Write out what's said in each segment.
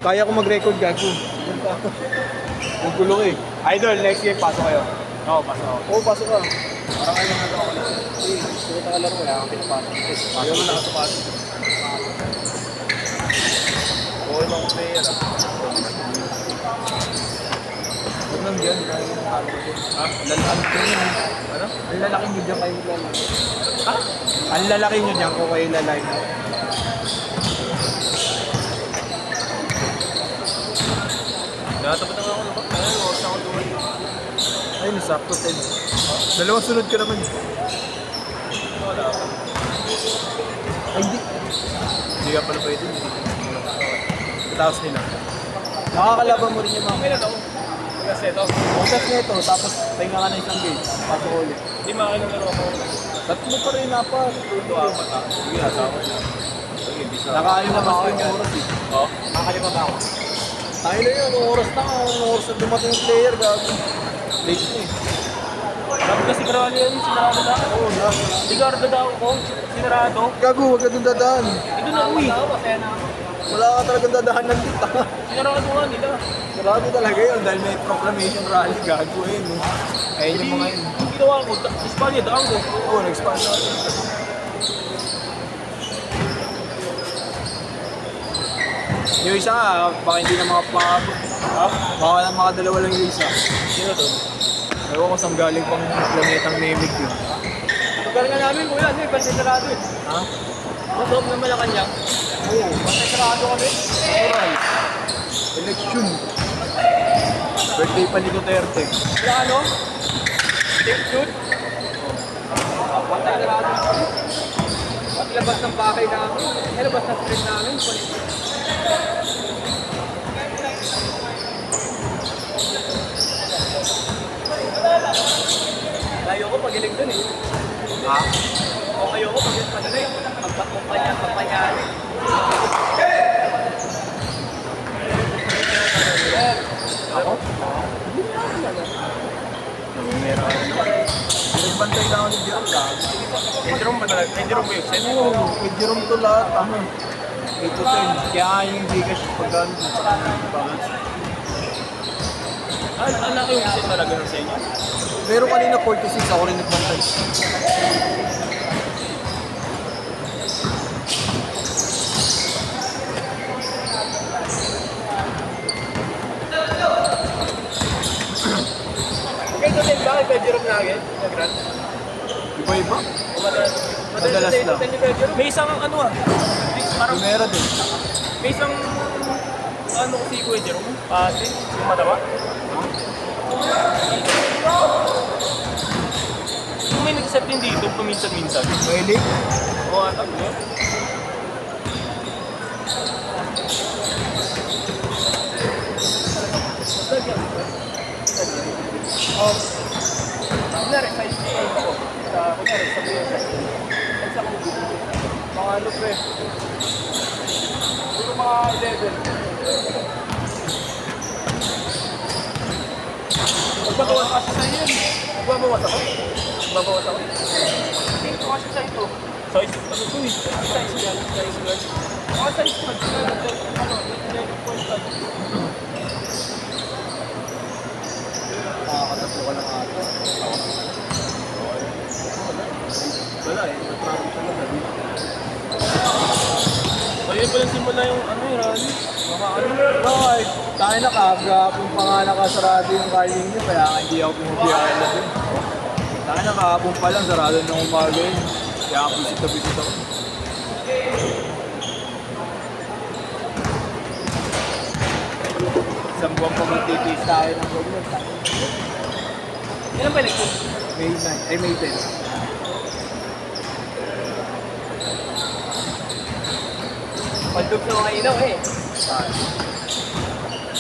Kaya ko mag-record, gago. Ang gulo eh. Idol, next year, pasok kayo. Oo, pasok ako. Oo, pasok ka. Parang ayaw na ako lang. Sige, takalaro. Wala kang pinapasok. Ayaw mo nakasapasok. Oo, ibang player. Huwag lang dyan. Kaya yung halo ko. Ha? Lalaki ko yun. Ano? Ang lalaki nyo dyan kayo lalaki. Ha? Ang lalaki nyo dyan kung kayo lalaki na. Natapat na ako lubak. Ayun, huwag na ako doon. Ay, nasakto 10. Dalawang sunod ka naman. Wala ako. Ay, hindi. Hindi ka pala pwede. Tapos nila. Nakakalaban mo rin yung mga. Okay na daw. Kasi ito. Bukas nito, tapos pahinga ka na isang game. Pasok ulit. Hindi makakailang laro ako. Tatlo pa rin apat. Ito, apat ha. Sige, asawa na. Sige, bisa. Nakaayon na ako yung oras eh. Oo. Nakakalima ba ako? Tayo na yun, anong oras na, anong oras na dumating yung player, gago. Late na eh. Sabi kasi Carvalho yan, sinarado na. Oo, na. Ligardo daw ako, sinarado. Gago, huwag ka dun dadaan. Ito na uwi. Wala ka talagang dadaan ng tita. Sinarado nga nila. Sarado talaga yun dahil may proclamation rally, gago eh. No? Ayun yung mga yun. Yung ginawa ko, Espanya daan ko. Oo, nag-expand na. Yung isa nga, baka hindi na makapakabot. Ha? Baka na makadalawa lang yung isa. Sino to? Ewan ko saan galing pang planetang Nemec yun. Lugar nga namin, kuya, ano eh, pasisarado eh. Ha? Masarap na Malacanang. Oo. Pasisarado kami. Oral. Election. Birthday pa ni Duterte. Wala ano? Take shoot. Pasisarado. Paglabas ng bakay namin. Labas ng street namin. Layo ko pagiling dun eh. Ha? O kayo ko pagiling pagaling. Magpakumpanya. Ako? Meron ako naman. Nagbantay lang ako ni Jerome lang. Kay Jerome ba talaga? Kay Jerome ba yun? Oo, kay Jerome to lahat. Ano? 8 to 10. Kaya nga yung Gcash pagkano sa kanya balance. Ang laki yung isa talaga sa inyo. Pero kanina 46 ako rin nagbantay. Kaya ito din bakit kay Jerome lagi? Iba-iba? Madalas lang. May isang ano ah. Parang Primera din. may isang ano ko si Kuya Jerome. Pati, yung matawa. Kung may nag-set din dito, paminsan-minsan. Mahilig? Oo, atam yun. Oh, kunyari, size ako. Kunyari, sabi yun. Size ako. Mga ano pre. Siguro mga 11. Magbabawas kasi sa yun. Magbabawas ako. Magbabawas ako. Hindi ko kasi sa ito. Size, ano to eh? Size yan. Size yan. Mga size pag ano, 11.5. Nakakatatlo ka lang ata. Wala eh, na-traffic talaga. So yun pala simula yung ano yung rally. Mga ano. Bakit? Tayo na kahapon pa nga nakasarado yung calling nyo, kaya hindi ako pumabiyaya na din. Tayo na kahapon pa lang, sarado ng umaga yun. Kaya bisit na bisit ako. Isang buwan pa magtitiis tayo ng problem. Ilan ba election? May 9, ay May 10. Pandog sa mga ilaw eh. Saan?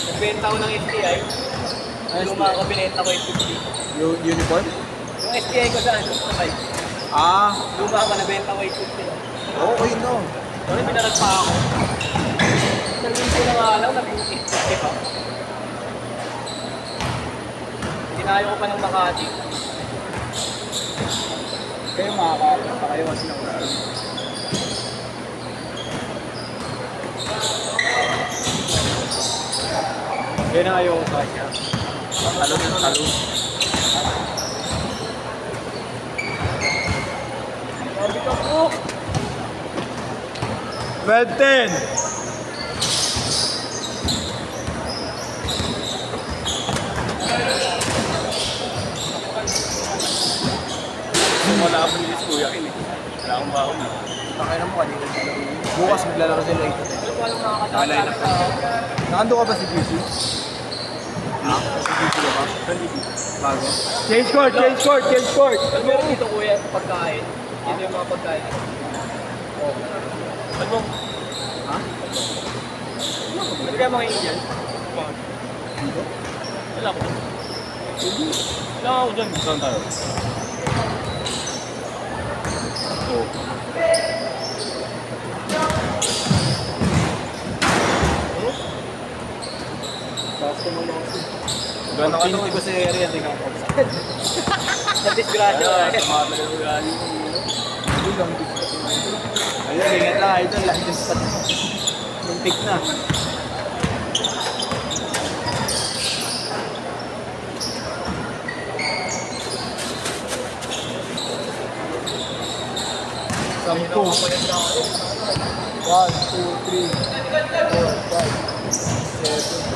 Nagbenta ko ng STI. Yung mga kabinenta ko yung 50. Yung uniform? Yung STI ko saan? Sa bike. Ah, Luma ko, nabenta ko yung 50. okay no. Sorry, binarag pa ako. Naging ko na nga lang, naging 50 pa. Tinayo ko pa ng Makati. Kayo makakapit pa kayo kasi ng Yan ang ayaw ko sa kanya. Talon ng talon. Sabi ka po. 12-10. Wala akong lilis kuya kin eh. Wala akong baon na. Pakailan mo kanina. Bukas maglalaro sila 8 to 10. Nakalay na pa. Nakando ka ba si GC? Ha? Si GC ka ba? Bago. Change court! Change court! Change court! Alam mo dito kuya, pagkain. Ito yung mga pagkain. Oh. Alam mo? Ha? Ano kaya mga Indian? Dito? Wala ko. Wala ako dyan. Saan tayo? Oh. Basta mo lang kasi. Gano'n ka Opportunity ko sa area, hindi ka ako. Sa disgrasya. Sa mga malagali. Hindi lang dito. Ayun, ingat na idol. Lahat yung spot. Muntik na. Sampo. 1, 2, 3, 4, 5, 6, 7.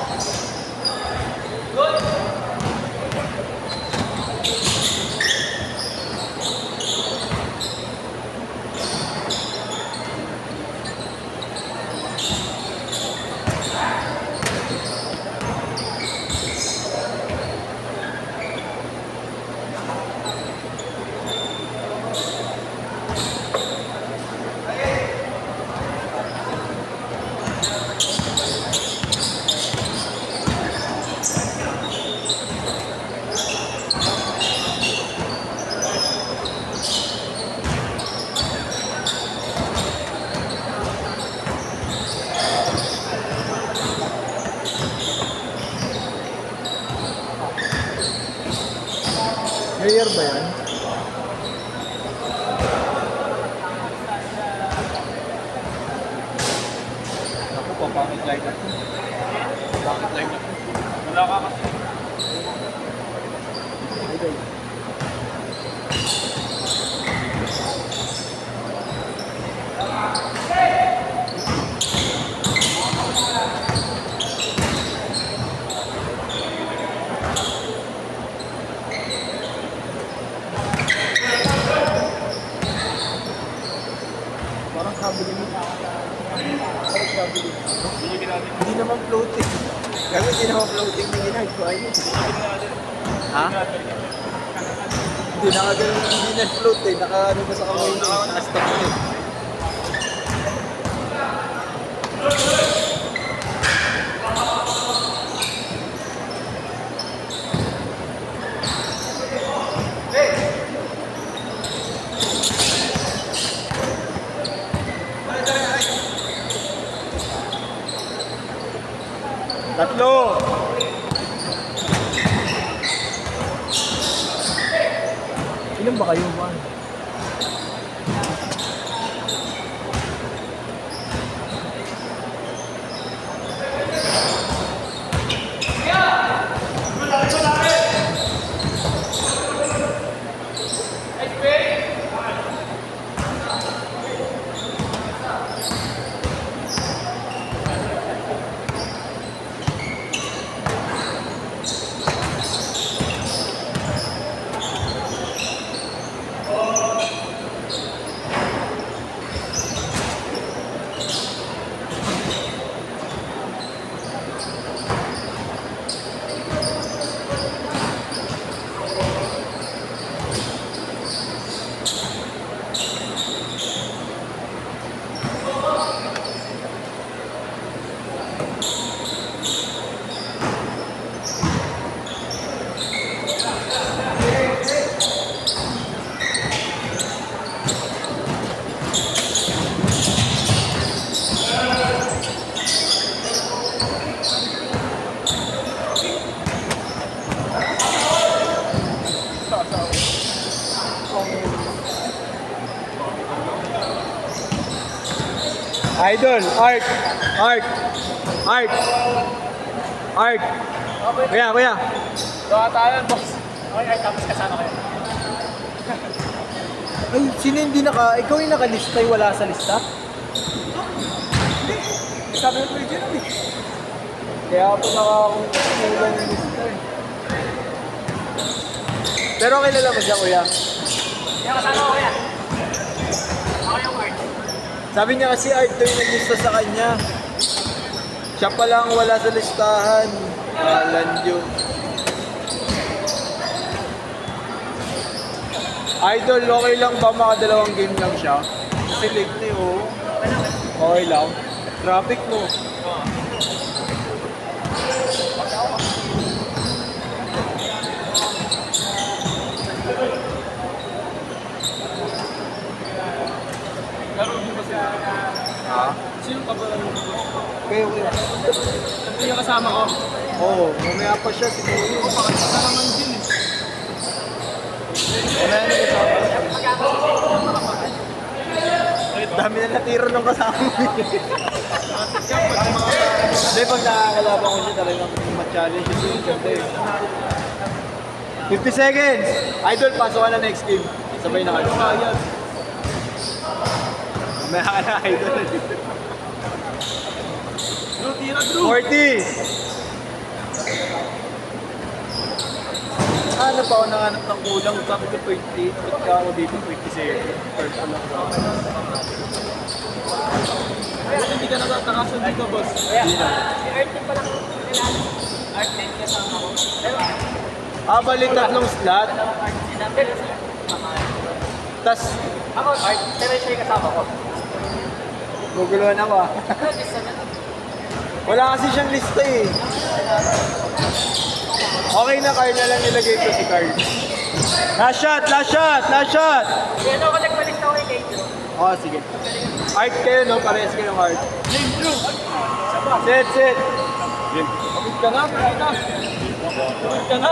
Player ba yan? Ako, papangit line up. Papangit line up. Wala ka kasi. Idol. Parang kabili mo. Parang kabili mo. Binigyan natin. Hindi naman floating. Kaya hindi naman floating yung ginagawa niya. Ha? Hindi, nakagaling hindi na-float eh. Naka-ano ba sa kamay niya? Naka-stop eh. Tatlo! Ilan ba kayo ba? Idol, Art, Art, Art, Art. Kuya. Gawa tayo, boss. Okay, ay, tapos kasama kayo. Ay, sino hindi ikaw yung nakalista yung wala sa lista? Sabi mo original eh. Kaya ako nakakumulang yung lista eh. Pero kilala mo siya, kuya. Kaya kasama ko yan. Ako yung word. Sabi niya kasi Art daw yung naglista sa kanya. Siya pa lang wala sa listahan. Landyo. Idol, okay lang ba makadalawang game lang siya? Kasi late na oh. Okay lang. Traffic mo. Laro din ba sila? Ha? Sino ka ba laro? Okay. Hindi yung kasama ko. Oo, mamaya pa siya siguro. Baka naman din eh. Mamaya na kasama siya. Dami na natira ng kasama mo. Hindi, pag nakakalaban ko siya talagang ma-challenge siya. Siyempre. 50 seconds! Idol, pasok ka na next game. Sabay na kayo. Mamaya ka na, Idol. Drew, tira, Drew! 40! Ano pa ako nanganap ng kulang? Sabi ko 28. Ba't ka ako dito 27? Third pa lang ako. Bakit hindi ka natatakasan dito, boss? Hindi na. Art din pala ko. Art din kasama ko. Pero, Balik tatlong slot. art sinabi. Tas, Ako, art. Pero siya yung kasama ko. guguluhan ako ah. Wala kasi siyang lista eh. Okay na, Carl na lang nilagay ko si Carl. Last shot! Yan ako, nagpalis na ako kay Drew. Oh, sige. Art kayo, no? Parehas kayo ng art. Name Drew! Set! Kapit ka na, kapit ka. Kapit ka na.